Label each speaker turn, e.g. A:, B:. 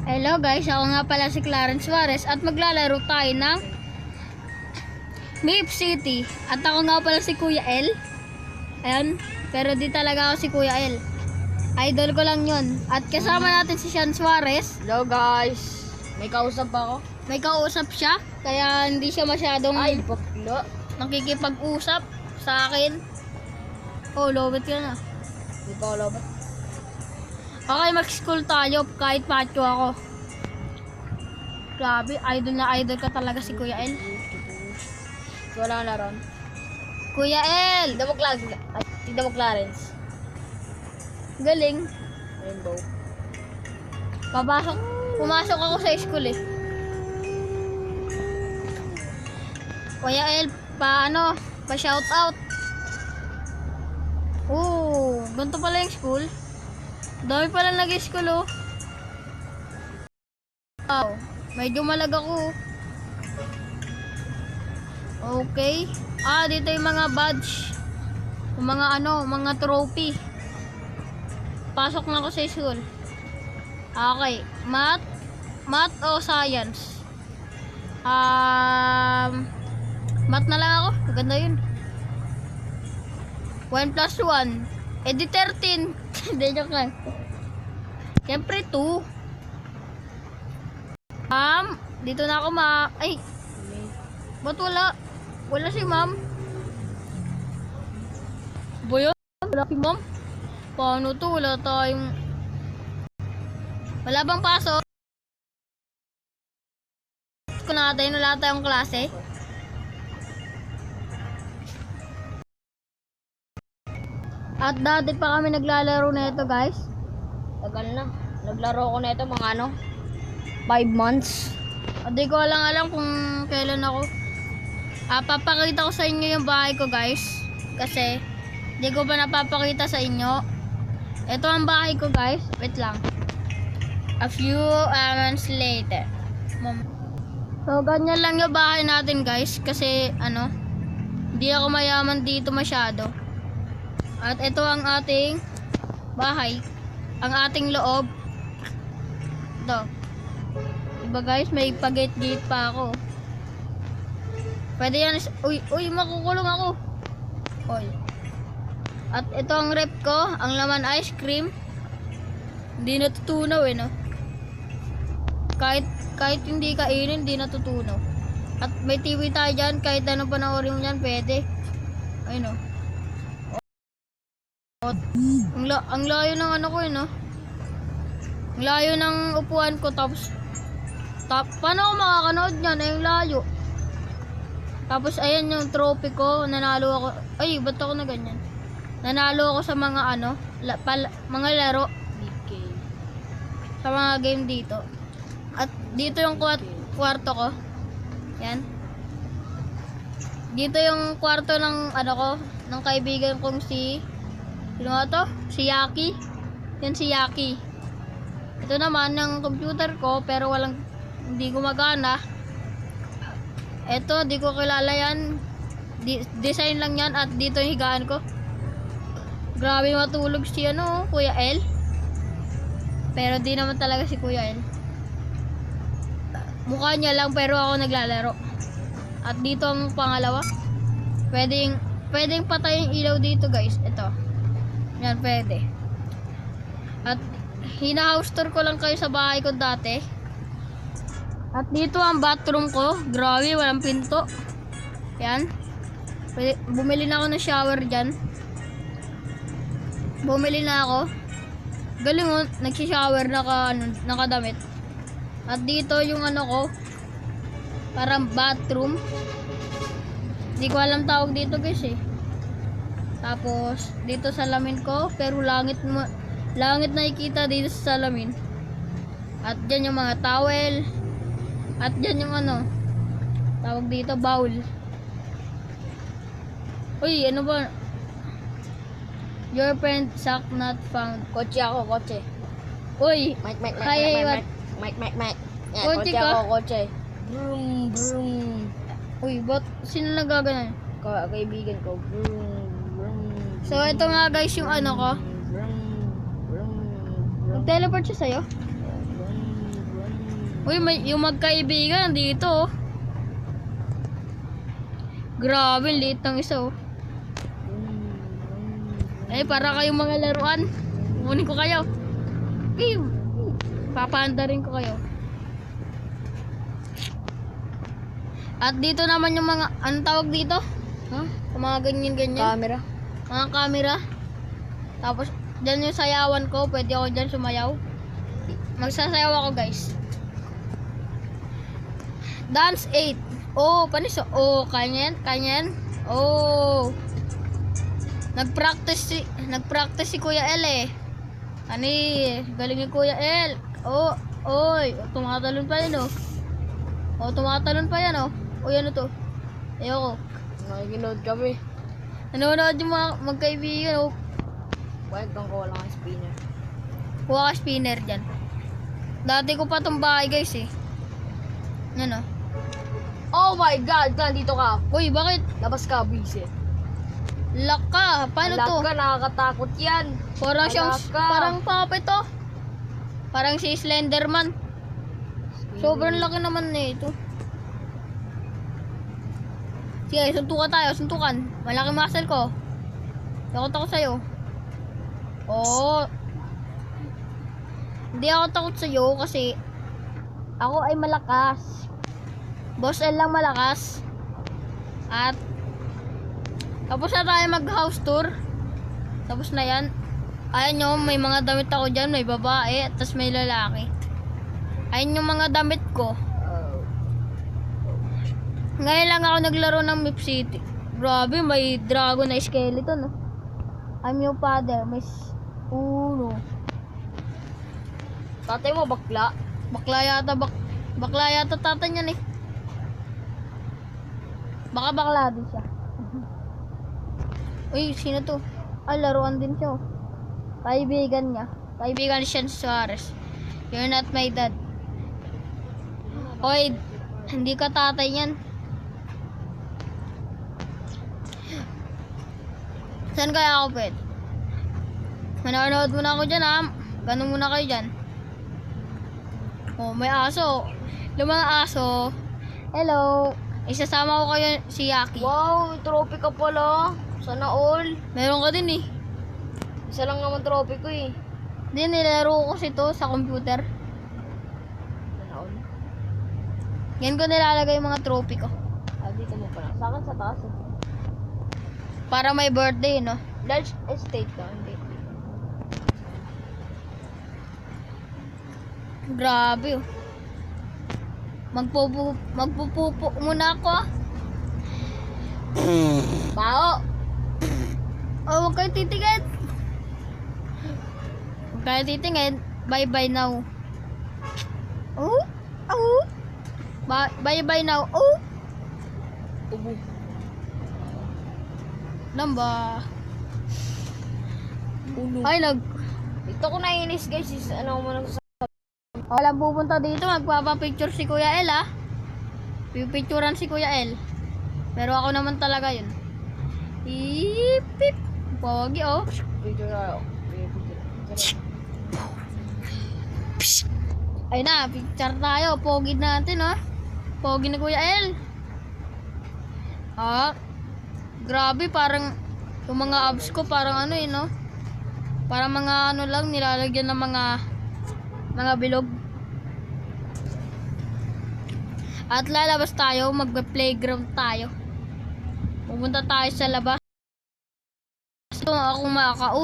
A: Hello guys, ako nga pala si Clarence Suarez at maglalaro tayo ng Mape City. At ako nga pala si Kuya L. Ayan, pero di talaga ako si Kuya L. Idol ko lang yun. At kasama natin si Sean Suarez.
B: Hello guys, may kausap ako.
A: May kausap siya, kaya hindi siya masyadong
B: Ay, bakla.
A: nakikipag-usap sa akin. Oh, lobet ka na.
B: May kaulabat.
A: Okay, mag-school tayo kahit patyo ako. Grabe, idol na idol ka talaga si Kuya L.
B: Wala na ron.
A: Kuya L!
B: Tignan mo Clarence.
A: Galing.
B: Rainbow.
A: Pumasok ako sa school eh. Kuya L, pa-shout out. Ganito pala yung school. Dami pala nag-school oh. Wow, medyo malag ako. Okay. Dito yung mga badge. Yung mga trophy. Pasok na ako sa school. Okay, math o science? Math na lang ako. Maganda yun. 1 plus 1. Di 13. Hindi, joke lang. Siyempre 2. Dito na ako ay. Ba't wala? Wala si ma'am. Boyo? Wala si ma'am? Paano to? Wala bang pasok? Kung natin, wala tayong klase. At dati pa kami naglalaro na ito guys.
B: Tagal na. Naglaro ko na ito mga 5 months.
A: Di ko alam kung kailan ako. Papakita ko sa inyo yung bahay ko guys. Kasi di ko pa napapakita sa inyo. Ito ang bahay ko guys. Wait lang. A few months later. So ganyan lang yung bahay natin guys. Kasi hindi ako mayaman dito masyado. At ito ang ating bahay. Ang ating loob. Ito. Diba guys, may pag-gate pa ako. Pwede yan. Uy, makukulong ako. Uy. At ito ang rep ko. Ang laman ice cream. Hindi natutunaw no. Kahit hindi kainin, hindi natutunaw. At may TV tayo dyan. Kahit ano panoorin mo dyan, pwede. Ayun no. Ang layo ng ko no. Ang layo ng upuan ko tapos paano ako makakanood niyan? Yung layo. Tapos ayan yung trophy ko, nanalo ako. Ay, ba't ako na ganyan? Nanalo ako sa mga mga laro. Sa mga game dito. At dito yung kwarto ko. Yan. Dito yung kwarto ng ng kaibigan kong sino nga to? Si Yaki. Yan si Yaki. Ito naman ng computer ko pero hindi gumagana. Ito, di ko kilala yan. Design lang yan at dito yung higaan ko. Grabe matulog si Kuya L. Pero di naman talaga si Kuya L. Mukha niya lang pero ako naglalaro. At dito ang pangalawa. Pwedeng patay yung ilaw dito guys. Ito. Yan, pwede. At hina-house tour ko lang kayo sa bahay ko dati. At dito ang bathroom ko. Grabe, walang pinto. Yan. Bumili na ako ng shower dyan. Bumili na ako. Galing mo, nagsishower nakadamit. At dito yung ko. Parang bathroom. Hindi ko alam tawag dito guys eh. Tapos dito salamin ko, pero langit nakikita dito sa salamin. At diyan yung mga towel. At diyan yung tawag dito, bowl. Uy, ano ba? Your friend sock not found.
B: Kotse ako, kotse.
A: Uy,
B: Mike. Yan,
A: Kotse
B: kotse
A: ka?
B: ako, kotse. Vroom, vroom.
A: uy, sino nagaganan?
B: Kaibigan ko. Vroom.
A: So, ito nga guys yung ko. Mag-teleport siya sa'yo? Uy, yung magkaibigan dito. Oh. Grabe, liit ng isa oh. Para kayong mga laruan. Kunin ko kayo. Papahanda rin ko kayo. At dito naman yung mga, anong tawag dito? Yung mga ganyan-ganyan.
B: Camera.
A: Mga camera. Tapos, dyan yung sayawan ko. Pwede ako dyan sumayaw. Magsasayaw ako, guys. Dance 8. Oh, panis. Oh, kanyan. Oh. Nagpractice si Kuya El eh. Galing ni Kuya El. Oh, oy. Tumatalon pa yan oh. Oh, tumatalon pa yan oh. Oh, yan to. Ayoko.
B: Nakikinood kami.
A: Nanonood yung mga magkaibigan oh.
B: Bakit kang kuha lang ang spinner?
A: Kuha ka spinner dyan. Dati ko pa itong bahay guys eh. Yan oh.
B: Oh my God! Nandito ka.
A: Uy, bakit?
B: Labas ka, visit.
A: Lock ka. Paano to?
B: Ka, nakakatakot yan.
A: Parang siyang,
B: Alak ka.
A: parang puppet to. Parang si Slenderman. Sobrang laki naman na ito. Sige, suntukan tayo, suntukan. Malaki muscle ko. Takot ako sa'yo. Oh. Hindi ako takot sa'yo kasi ako ay malakas. Boss L lang malakas. At tapos na tayo mag-house tour. Tapos na yan. Ayan nyo, may mga damit ako dyan. May babae, at tas may lalaki. Ayan yung mga damit ko. Ngayon lang ako naglaro ng Mip City. Grabe, may dragon na skeleton. No? I'm your father. May uno.
B: Tatay mo, bakla.
A: Bakla yata tatay niyan eh. Baka bakla din siya. Uy, sino to? Laruan din siya. Kaibigan niya. Kaibigan siya ni Suarez. You're not my dad. Oy, hindi ka tatay yan. Saan kaya ako pwede? Manonood muna ako dyan ha. Ganun muna kayo dyan. Oh, may aso. Yung mga aso. Hello. Isasama ko kayo si Yaki.
B: Wow, trophy ka pala. Sana all.
A: Meron ka din eh.
B: Isa lang naman trophy ko eh.
A: Hindi, nilaro ko kasi to sa computer.
B: Sana all.
A: Yan ko nilalagay yung mga trophy ko.
B: Dito mo pala. Sa akin sa taas eh.
A: Para may birthday, no?
B: Large estate ka, hindi.
A: Grabe oh. Magpupupo muna ako ah.
B: Bao!
A: Oh, huwag kayo titingin. Huwag kayo titingin. Bye-bye now. Oh? Oh? Bye-bye now. Oh?
B: Ubo.
A: Namba.
B: Ulo.
A: Ay,
B: Dito ko naiinis guys. Ano mo nang
A: walang pupunta dito. Magpapapicture si Kuya El, ah. Pipicturean si Kuya El. Pero ako naman talaga yun. Ipip. Pogi, oh.
B: Picture tayo.
A: Ay na, picture tayo. Pogi natin, oh. Pogi ni Kuya El. Ah. Grabe, parang yung mga abs ko parang ano eh, no? Parang mga ano lang, nilalagyan ng mga bilog. At lalabas tayo, magpe-playground tayo. Pupunta tayo sa labas. Ito akong makakausap.